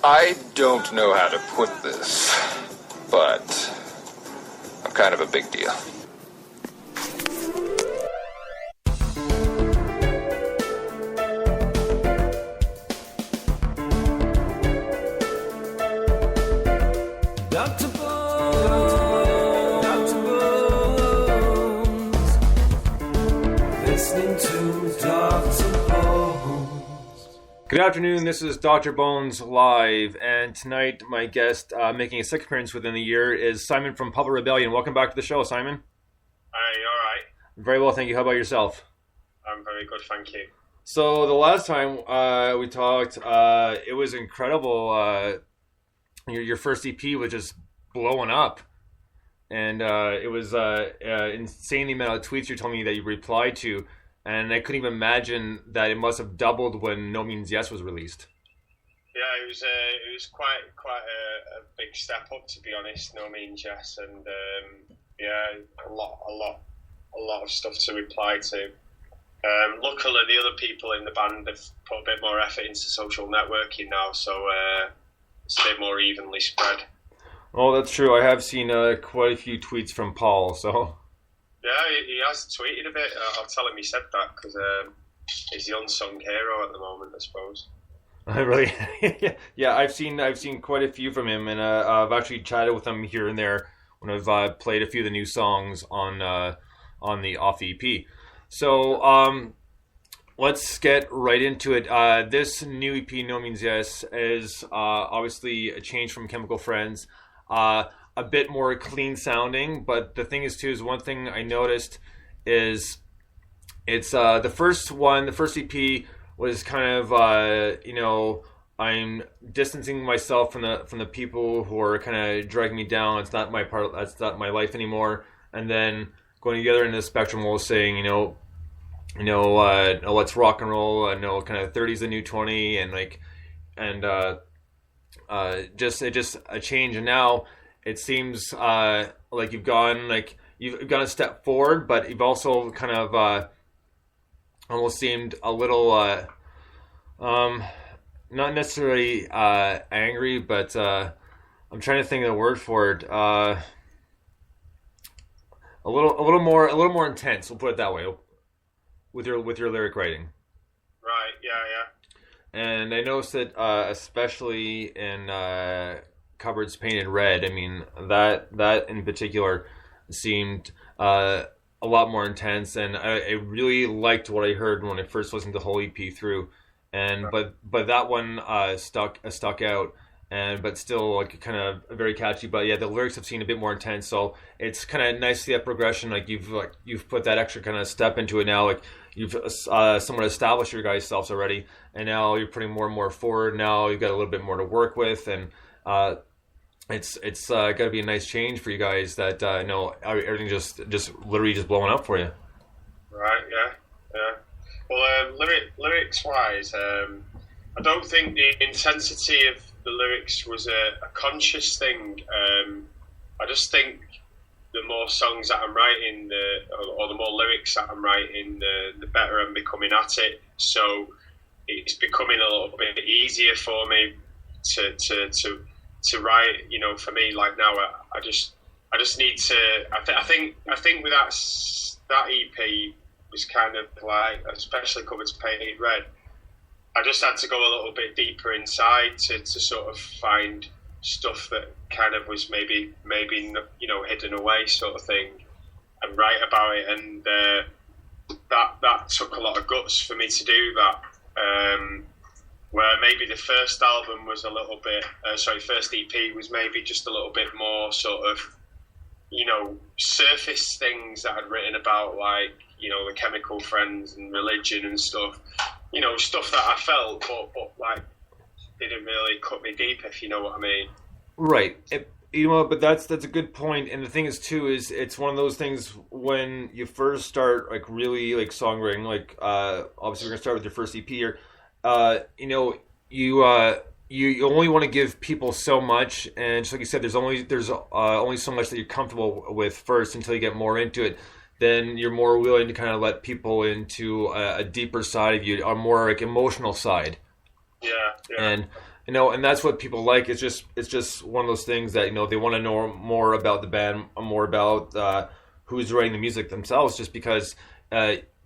I don't know how to put this, but I'm kind of a big deal. Good afternoon, this is Dr. Bones Live, and tonight my guest making a second appearance within the year is Simon from Public Rebellion. Welcome back to the show, Simon. Hi, you alright? Very well, thank you. How about yourself? I'm very good, thank you. So the last time we talked, it was incredible. Your first EP was just blowing up, and it was insane the amount of tweets you told me that you replied to. And I couldn't even imagine that it must have doubled when No Means Yes was released. Yeah, it was quite a big step up, to be honest. No Means Yes, and a lot of stuff to reply to. Luckily, the other people in the band have put a bit more effort into social networking now, so it's a bit more evenly spread. Oh, that's true. I have seen quite a few tweets from Paul, so. Yeah, he has tweeted a bit. I'll tell him he said that because he's the unsung hero at the moment, I suppose. Really? Yeah, I've seen quite a few from him, and I've actually chatted with him here and there when I've played a few of the new songs on the off EP. So let's get right into it. This new EP, No Means Yes, is obviously a change from Chemical Friends. A bit more clean sounding, but the thing is too is one thing I noticed is it's the first EP was kind of I'm distancing myself from the people who are kind of dragging me down. It's not my part. That's not my life anymore. And then going together in the spectrum was saying let's rock and roll. Kind of 30's the new 20, and just a change. And now it seems like you've gone a step forward, but you've also kind of almost seemed a little not necessarily angry, but I'm trying to think of the word for it. A little more intense. We'll put it that way with your lyric writing. Right. Yeah. And I noticed that especially in Cupboards Painted Red, I mean, that in particular seemed a lot more intense, and I really liked what I heard when I first listened to the whole EP through, and but that one stuck out, but still kind of very catchy. But yeah, the lyrics have seemed a bit more intense, so it's kind of nice to see that progression. You've put that extra kind of step into it now. You've somewhat established your guys' selves already, and now you're putting more and more forward. Now you've got a little bit more to work with, and it's got to be a nice change for you guys that everything just literally just blowing up for you. Right. Yeah. Well, lyrics wise, I don't think the intensity of the lyrics was a conscious thing. I just think the more songs that I'm writing, or the more lyrics that I'm writing, the better I'm becoming at it. So it's becoming a little bit easier for me to write. For me, like now, I just need to. I think with that EP was kind of like, especially Cupboards Painted Red, I just had to go a little bit deeper inside to sort of find stuff that kind of was maybe hidden away, sort of thing, and write about it. And that took a lot of guts for me to do that. Where maybe the first album was a little bit, first EP was maybe just a little bit more sort of, surface things that I'd written about, like, the Chemical Friends and religion and stuff, stuff that I felt, but like, didn't really cut me deep, if you know what I mean. Right. But that's a good point. And the thing is too, is it's one of those things when you first start really songwriting, obviously we're gonna start with your first EP here. You only want to give people so much, and just like you said, there's only so much that you're comfortable with first until you get more into it. Then you're more willing to kind of let people into a deeper side of you, a more emotional side. Yeah. And And that's what people like. It's just one of those things that they want to know more about the band, more about who's writing the music themselves. Just because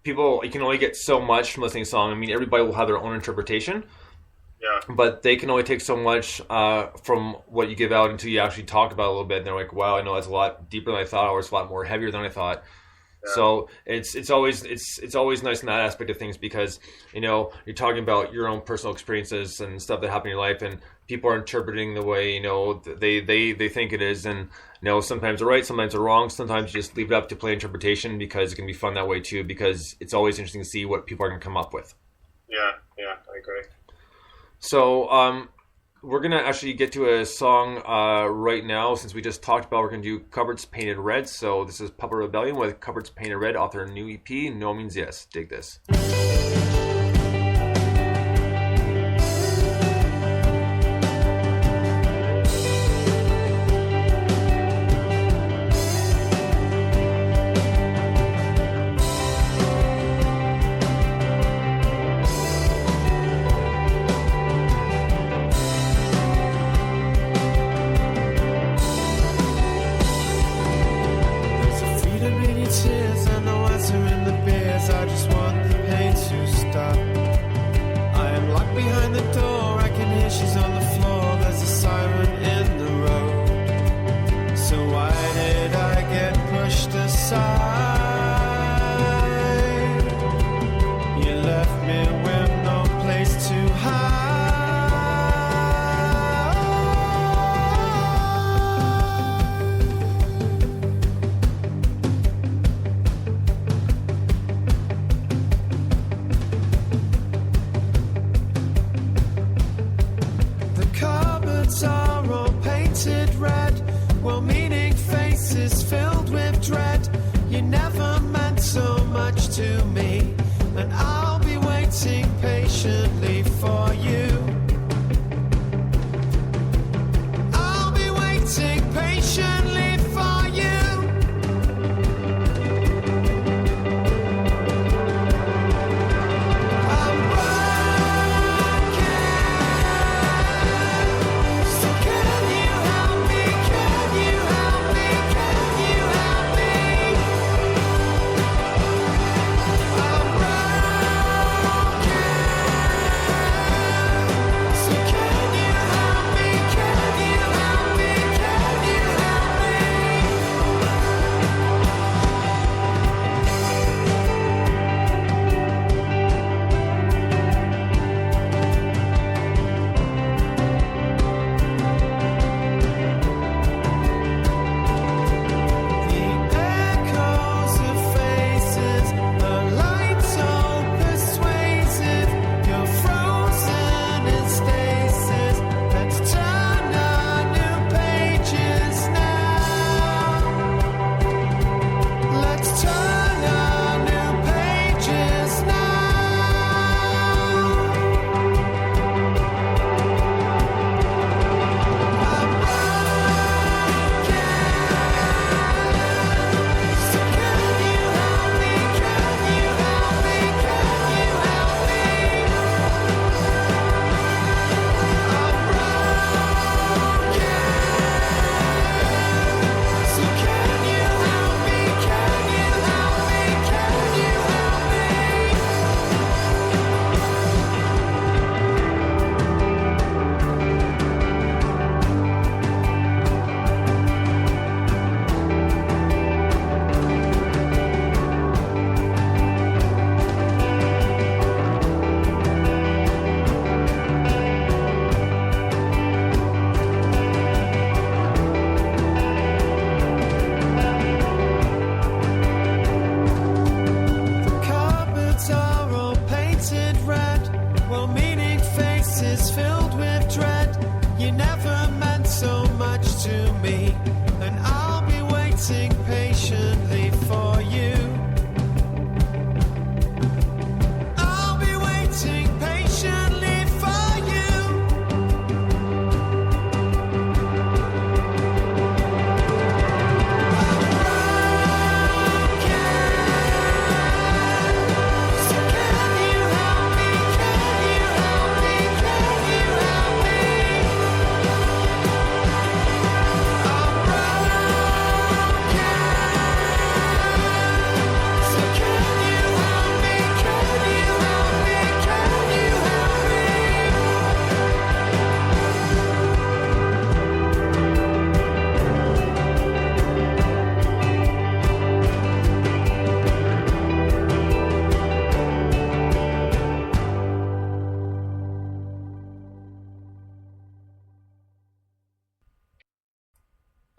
people, you can only get so much from listening to a song. I mean, everybody will have their own interpretation. Yeah. But they can only take so much from what you give out until you actually talk about it a little bit. And they're like, wow, I know that's a lot deeper than I thought, or it's a lot more heavier than I thought. Yeah. So it's always nice in that aspect of things, because you're talking about your own personal experiences and stuff that happened in your life, and people are interpreting the way they think it is, and sometimes they're right, sometimes they're wrong. Sometimes you just leave it up to plain interpretation, because it can be fun that way too, because it's always interesting to see what people are going to come up with. Yeah, I agree. So we're going to actually get to a song right now. Since we just talked about, we're going to do Cupboards Painted Red. So this is Puppet Rebellion with Cupboards Painted Red off their new EP, No Means Yes. Dig this.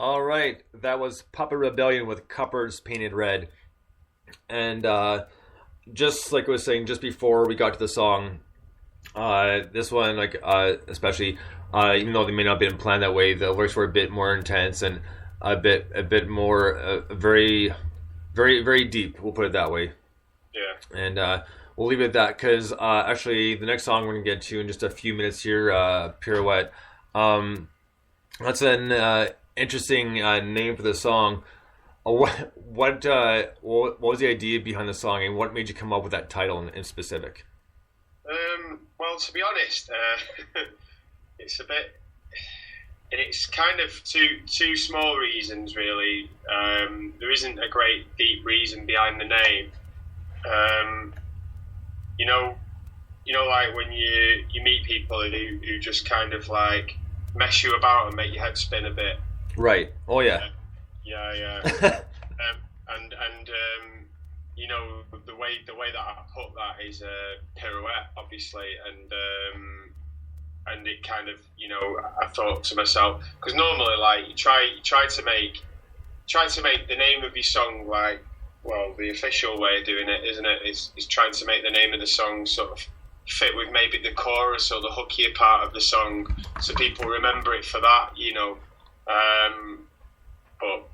All right, that was Puppet Rebellion with Cupboards Painted Red. And just like I was saying, just before we got to the song, this one, like especially, even though they may not have been planned that way, the lyrics were a bit more intense and a bit more, very, very, very deep. We'll put it that way. Yeah. And we'll leave it at that because actually the next song we're gonna get to in just a few minutes here, Pirouette. That's an interesting name for the song. What was the idea behind the song, and what made you come up with that title in specific? Well, to be honest, it's a bit. It's kind of two small reasons, really. There isn't a great deep reason behind the name. You know, like when you meet people who just kind of like mess you about and make your head spin a bit. Right. Oh yeah. Yeah. and you know, the way that I put that is pirouette, obviously, and it kind of, you know, I thought to myself, because normally, like, you try to make the name of your song, like, well, the official way of doing it, isn't it? Is trying to make the name of the song sort of fit with maybe the chorus or the hookier part of the song, so people remember it for that, you know. But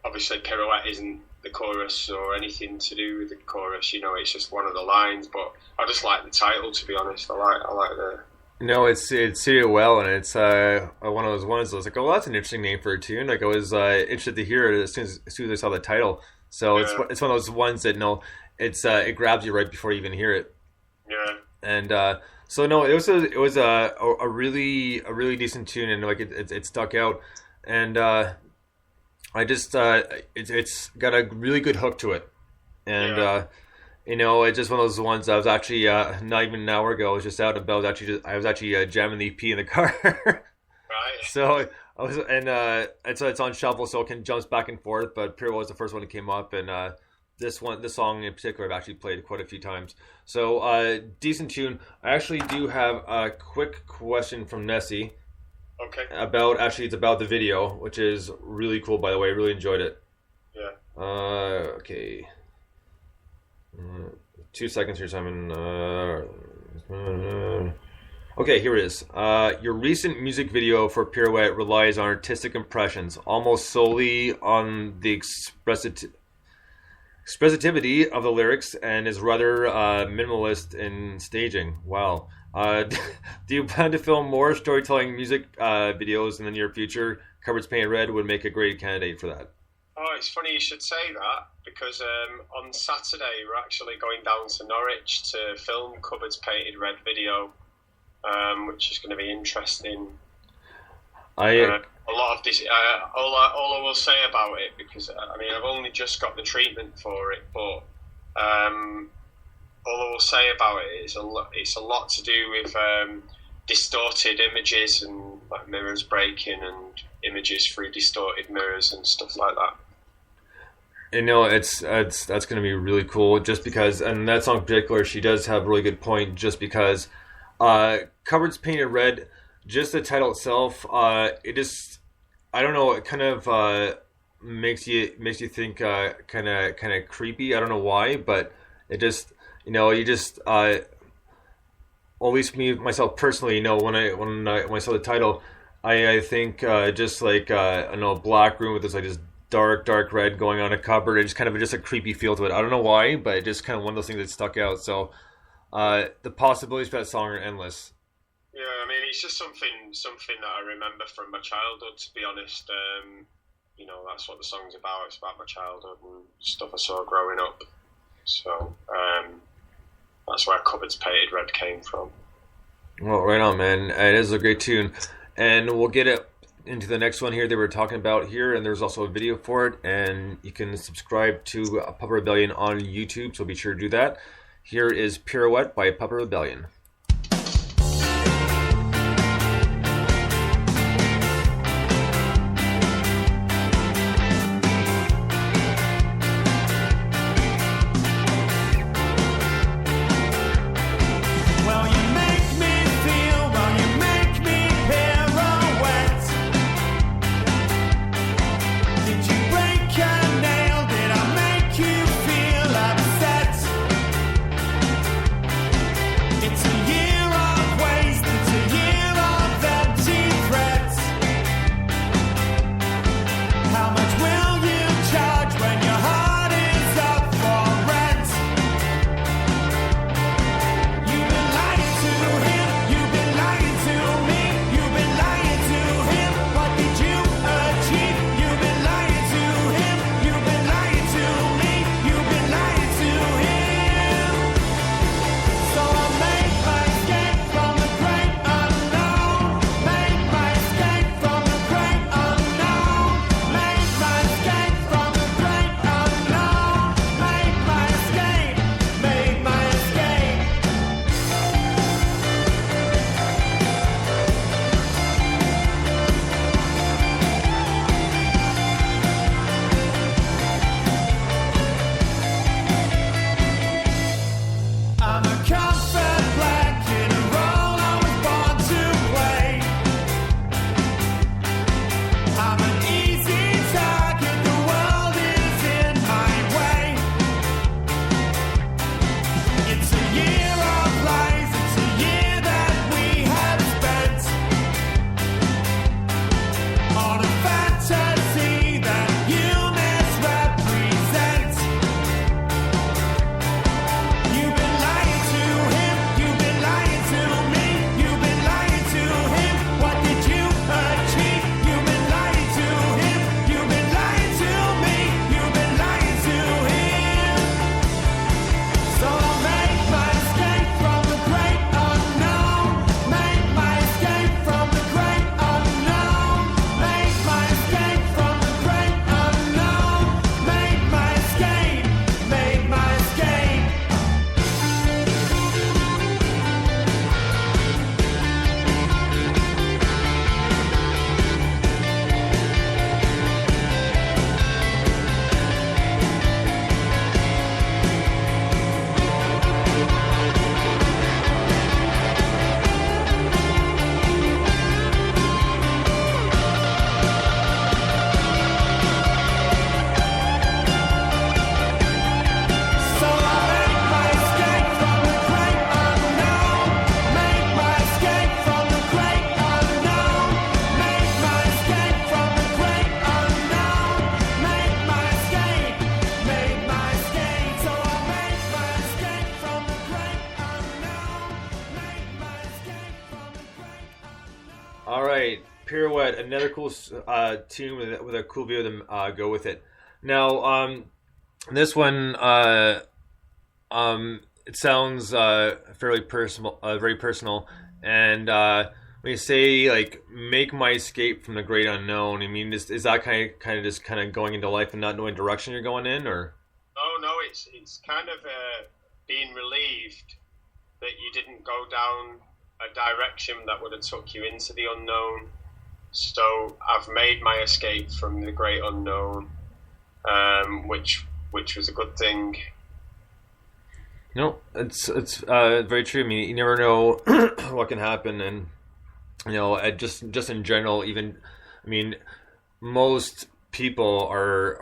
obviously, pirouette isn't the chorus or anything to do with the chorus. You know, it's just one of the lines. But I just like the title, to be honest. I like the. No, it's suited well, and it's one of those ones. I was like, oh, that's an interesting name for a tune. Like I was interested to hear it as soon as I saw the title. So yeah. It's one of those ones that it grabs you right before you even hear it. Yeah. And so no, it was a really decent tune, and like it stuck out, and I just it's got a really good hook to it, and you know, it's just one of those ones. I was actually not even an hour ago. I was just out and about. I was actually jamming the EP in the car. Right. So I was, and it's on shuffle, so it can jumps back and forth. But Pirouette was the first one that came up, and this song in particular, I've actually played quite a few times. So decent tune. I actually do have a quick question from Nessie. Okay. It's about the video, which is really cool, by the way. I really enjoyed it. Yeah. Okay. 2 seconds here, Simon. Okay, here it is. Your recent music video for Pirouette relies on artistic impressions, almost solely on the expressivity of the lyrics, and is rather minimalist in staging. Wow. Do you plan to film more storytelling music videos in the near future? Cupboards Painted Red would make a great candidate for that. Oh, it's funny you should say that, because on Saturday we're actually going down to Norwich to film Cupboards Painted Red video, which is going to be interesting. A lot of this. All I will say about it, because I mean I've only just got the treatment for it, but all I will say about it is it's a lot to do with distorted images and like mirrors breaking and images through distorted mirrors and stuff like that. You know, that's going to be really cool, just because, and that song in particular, she does have a really good point, just because Cupboards Painted Red, just the title itself, it just, I don't know, it kind of makes you think kind of creepy. I don't know why, but it just, you know, you just, at least myself personally, you know, when I saw the title, I think just like I know, a black room with this like this dark red going on a cupboard, and just kind of just a creepy feel to it. I don't know why, but it just kind of one of those things that stuck out. So the possibilities for that song are endless. Yeah, I mean, it's just something that I remember from my childhood, to be honest. You know, that's what the song's about. It's about my childhood and stuff I saw growing up. So that's where Cupboards Painted Red came from. Well, right on, man. It is a great tune. And we'll get it into the next one here that we're talking about here, and there's also a video for it, and you can subscribe to Puppet Rebellion on YouTube, so be sure to do that. Here is Pirouette by Puppet Rebellion. All right, Pirouette, another cool tune with a cool video to go with it. Now, this one, it sounds fairly personal, very personal, and when you say like "make my escape from the great unknown," I mean, is that kind of just kind of going into life and not knowing direction you're going in, or? Oh no, it's kind of being relieved that you didn't go down a direction that would have took you into the unknown. So I've made my escape from the great unknown, which was a good thing. No, it's very true. I mean, you never know what can happen, and just in general, even, I mean, most people are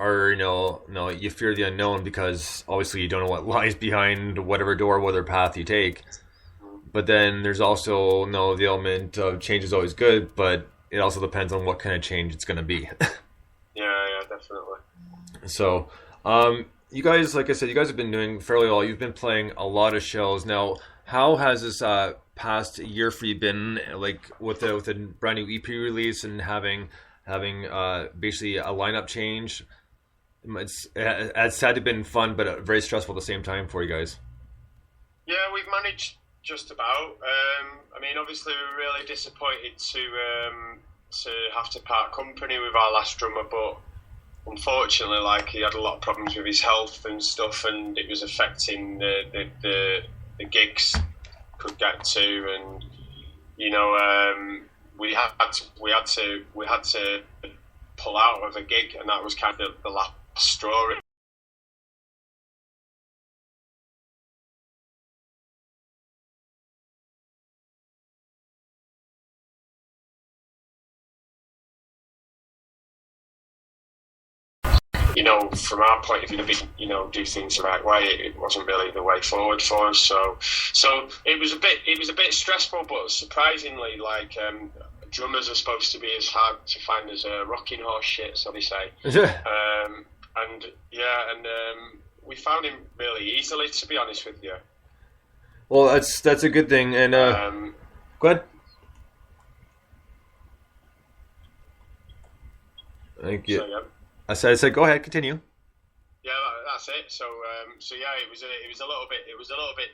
you fear the unknown because obviously you don't know what lies behind whatever door, whatever path you take. But then there's also the element of change is always good, but it also depends on what kind of change it's going to be. Yeah, definitely. So, you guys, like I said, you guys have been doing fairly well. You've been playing a lot of shows. Now, how has this past year for you been, like with a brand new EP release and having basically a lineup change? It's had to have been fun, but very stressful at the same time for you guys. Yeah, we've managed just about. I mean, obviously, we were really disappointed to have to part company with our last drummer, but unfortunately, like, he had a lot of problems with his health and stuff, and it was affecting the gigs could get to, and we had to pull out of a gig, and that was kind of the last straw. From our point of view, do things the right way. It wasn't really the way forward for us. So it was a bit stressful, but surprisingly, like, drummers are supposed to be as hard to find as a rocking horse shit, so they say. And we found him really easily, to be honest with you. Well, that's a good thing. And go ahead. Thank you. So, yeah. I said, go ahead, continue. Yeah, that's it. So yeah, it was a little bit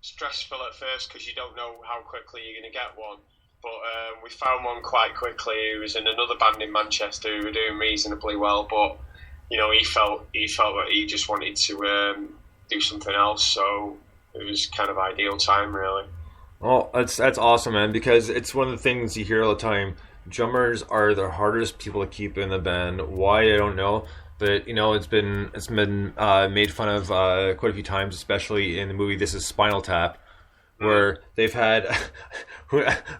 stressful at first because you don't know how quickly you're going to get one. But we found one quite quickly. He was in another band in Manchester who were doing reasonably well, but he felt that he just wanted to do something else. So it was kind of ideal time, really. Well, that's awesome, man. Because it's one of the things you hear all the time. Drummers are the hardest people to keep in the band. Why, I don't know, but it's been made fun of quite a few times, especially in the movie This Is Spinal Tap, where they've had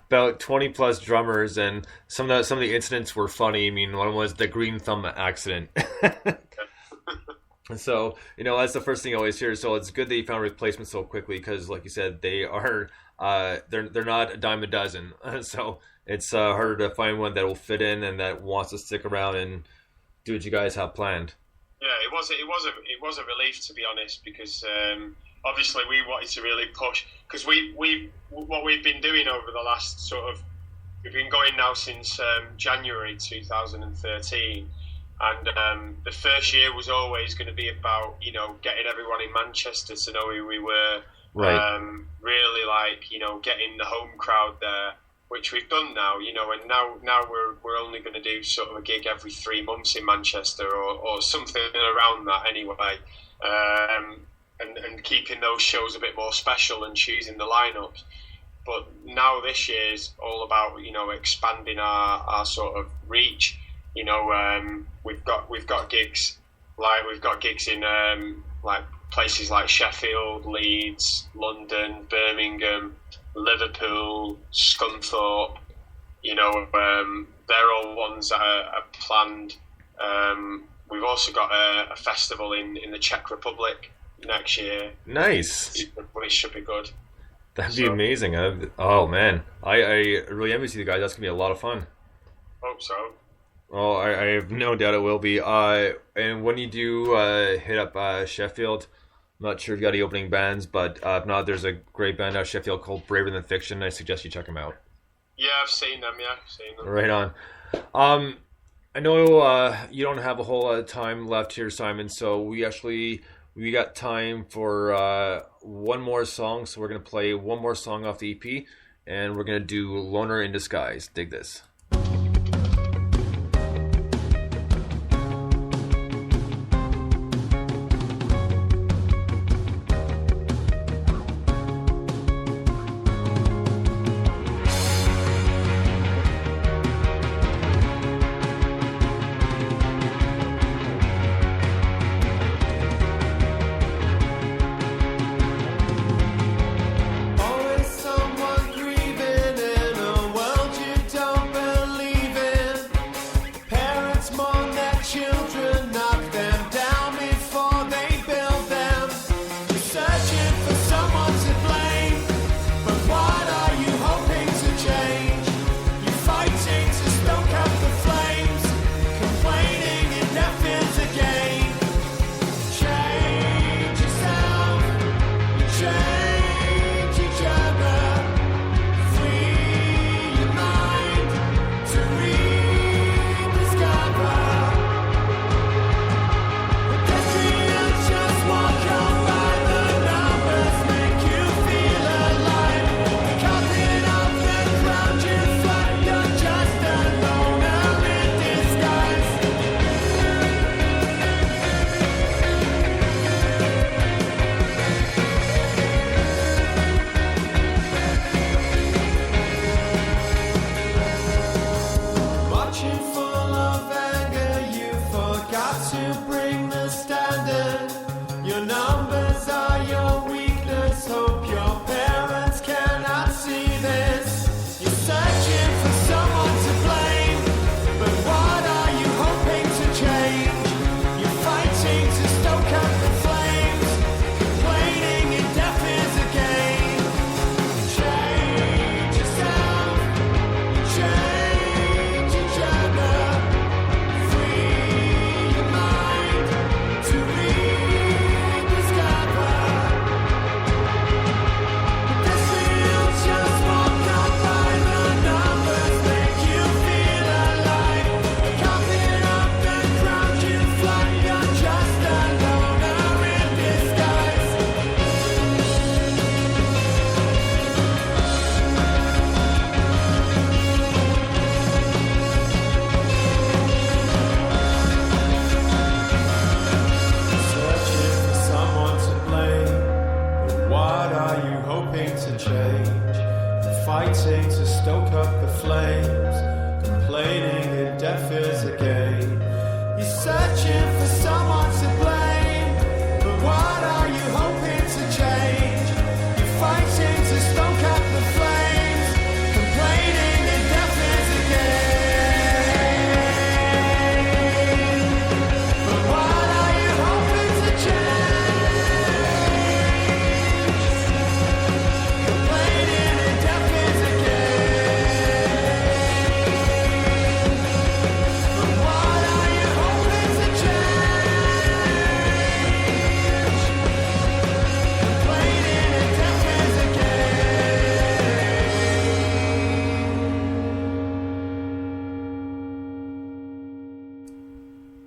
about 20 plus drummers, and some of the incidents were funny. I mean, one was the green thumb accident. So that's the first thing I always hear. So it's good that you found replacements so quickly because, like you said, they are they're not a dime a dozen. So it's harder to find one that will fit in and that wants to stick around and do what you guys have planned. Yeah, it was a relief, to be honest, because obviously we wanted to really push, because what we've been doing over the last we've been going now since January 2013, and the first year was always going to be about getting everyone in Manchester to know who we were, right? Really, like, getting the home crowd there, which we've done now, and now we're only going to do sort of a gig every 3 months in Manchester or something around that anyway, and keeping those shows a bit more special and choosing the lineups. But now this year's all about expanding our sort of reach. We've got gigs in like places like Sheffield, Leeds, London, Birmingham, Liverpool, Scunthorpe. They're all ones that are planned. We've also got a festival in the Czech Republic next year. Nice. Which should be good. That'd be amazing. Oh man, I really envy you guys. That's gonna be a lot of fun. Hope so. Well, I have no doubt it will be. And when you do hit up Sheffield, I'm not sure if you got any opening bands, but if not, there's a great band out of Sheffield called Braver Than Fiction. I suggest you check them out. Yeah, I've seen them. Yeah, I've seen them. Right on. I know you don't have a whole lot of time left here, Simon. So we got time for one more song. So we're gonna play one more song off the EP, and we're gonna do "Loner in Disguise." Dig this.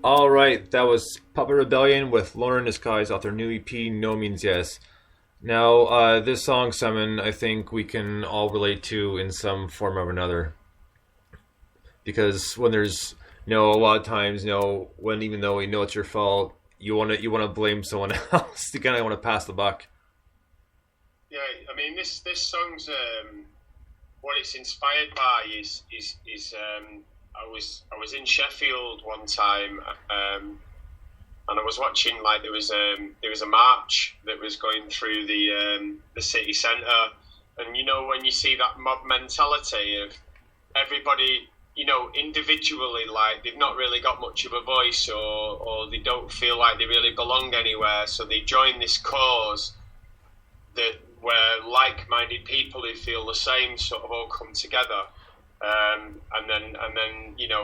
All right, that was Puppet Rebellion with Loner in Disguise off their new EP, No Means Yes. Now, this song, Simon, I think we can all relate to in some form or another. Because when there's, a lot of times, when even though you know it's your fault, you want to blame someone else. You kind of want to pass the buck. Yeah, I mean, this song's what it's inspired by is I was in Sheffield one time, and I was watching, like, there was a march that was going through the city centre, and when you see that mob mentality of everybody, individually, like, they've not really got much of a voice, or they don't feel like they really belong anywhere, so they join this cause where like-minded people who feel the same sort of all come together. And then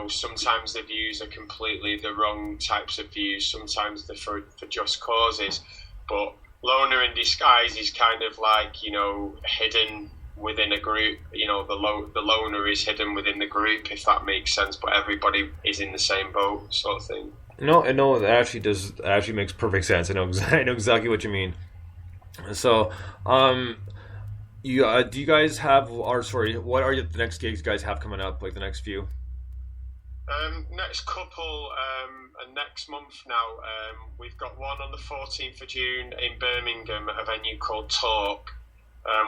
sometimes the views are completely the wrong types of views. Sometimes they're for just causes. But Loner in Disguise is kind of like, hidden within a group. You know, the loner is hidden within the group, if that makes sense. But everybody is in the same boat, sort of thing. No, that actually does. Actually makes perfect sense. I know exactly what you mean. So, do you guys have? Or sorry, what are the next gigs you guys have coming up? Like the next few? Next couple, and next month now, we've got one on the 14th of June in Birmingham at a venue called Talk,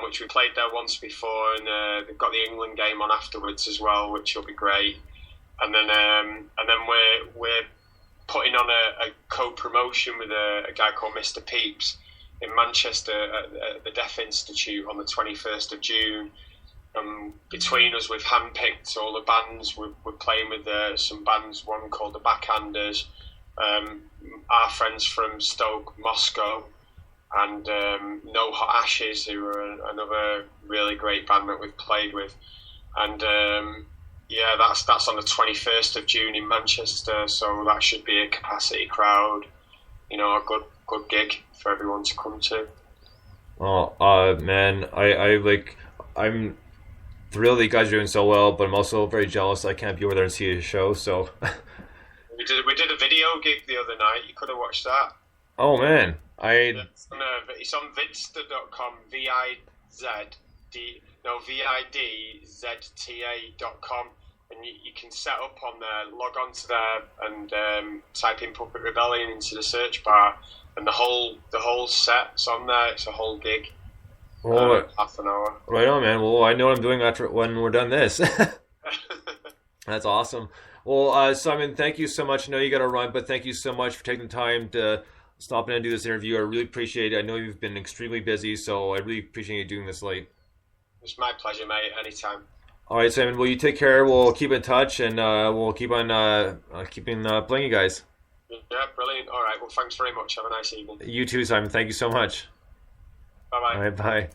which we played there once before, and they've got the England game on afterwards as well, which will be great. And then we're putting on a co-promotion with a guy called Mr. Peeps in Manchester at the Deaf Institute on the 21st of June. Between us, we've handpicked all the bands. We're playing with some bands, one called the Backhanders, our friends from Stoke, Moscow, and No Hot Ashes, who are another really great band that we've played with. And that's on the 21st of June in Manchester, so that should be a capacity crowd, you know, a good gig for everyone to come to. Oh, man, I'm thrilled that you guys are doing so well, but I'm also very jealous I can't be over there and see a show. So we did a video gig the other night. You could have watched that. Oh man, it's on vidsta.com, vidzta.com, and you can set up on there, log on to there, and type in Puppet Rebellion into the search bar, and the whole set's on there. It's a whole gig. Half an hour. Right on, man. Well, I know what I'm doing after when we're done this. That's awesome. Well, Simon, thank you so much. I know you got to run, but thank you so much for taking the time to stop in and do this interview. I really appreciate it. I know you've been extremely busy, so I really appreciate you doing this late. It's my pleasure, mate. Anytime. All right, Simon. Well, you take care. We'll keep in touch, and we'll keep on keeping playing you guys. Yeah, brilliant. All right. Well, thanks very much. Have a nice evening. You too, Simon. Thank you so much. Bye-bye. All right, bye.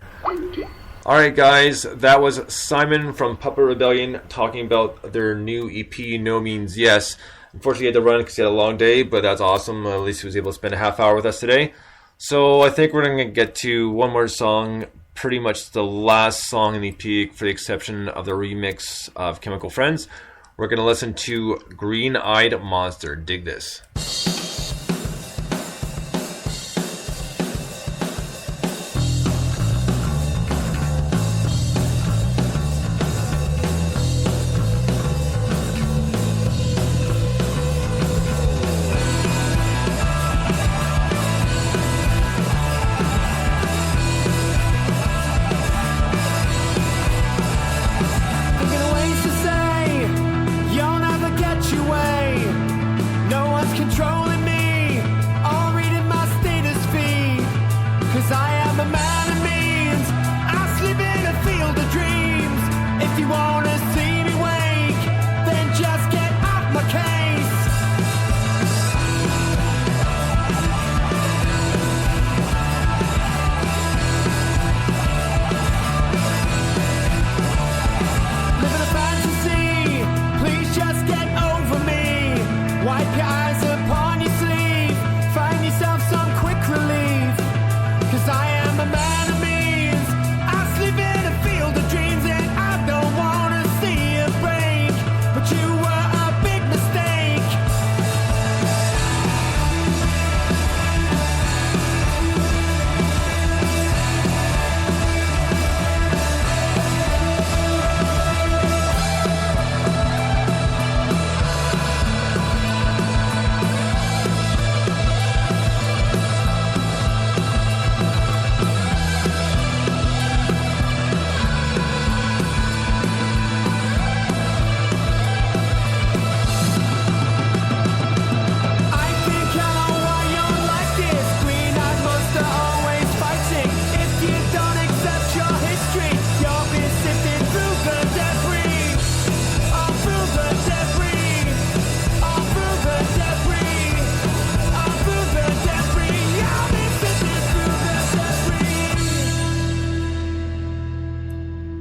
All right, guys, that was Simon from Puppet Rebellion talking about their new EP, No Means Yes. Unfortunately, he had to run because he had a long day, but that's awesome. At least he was able to spend a half hour with us today. So I think we're going to get to one more song, pretty much the last song in the EP, for the exception of the remix of Chemical Friends. We're going to listen to Green-Eyed Monster. Dig this.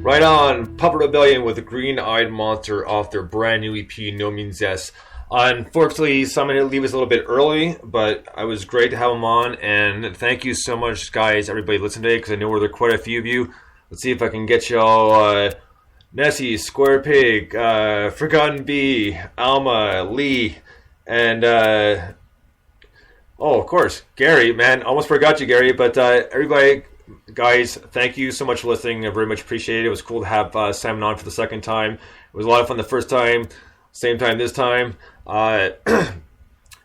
Right on, Puppet Rebellion with the Green-Eyed Monster off their brand new EP, No Means Yes. Unfortunately, Simon had to leave us a little bit early, but it was great to have him on, and thank you so much, guys, everybody listening today, because I know there are quite a few of you. Let's see if I can get y'all Nessie, Square Pig, Forgotten Bee, Alma, Lee, and of course, Gary, man, almost forgot you, Gary. But everybody, guys, thank you so much for listening. I very much appreciate it. It was cool to have Simon on for the second time. It was a lot of fun the first time, same time this time.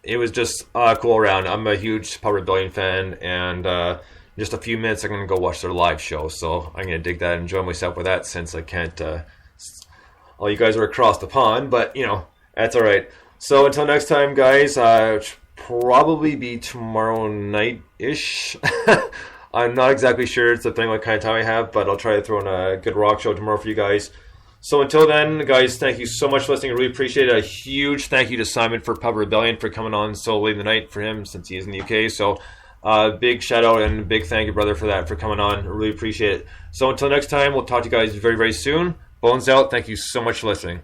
It was just cool around. I'm a huge Pub Rebellion fan, and in just a few minutes I'm going to go watch their live show. So I'm going to dig that and enjoy myself with that, since I can't. All you guys are across the pond, but that's all right. So until next time, guys. Probably be tomorrow night-ish. I'm not exactly sure. It's depending on what kind of time I have, but I'll try to throw in a good rock show tomorrow for you guys. So until then, guys, thank you so much for listening. I really appreciate it. A huge thank you to Simon for Pub Rebellion for coming on so late in the night for him, since he is in the UK. So big shout out and big thank you, brother, for that, for coming on. I really appreciate it. So until next time, we'll talk to you guys very, very soon. Bones out. Thank you so much for listening.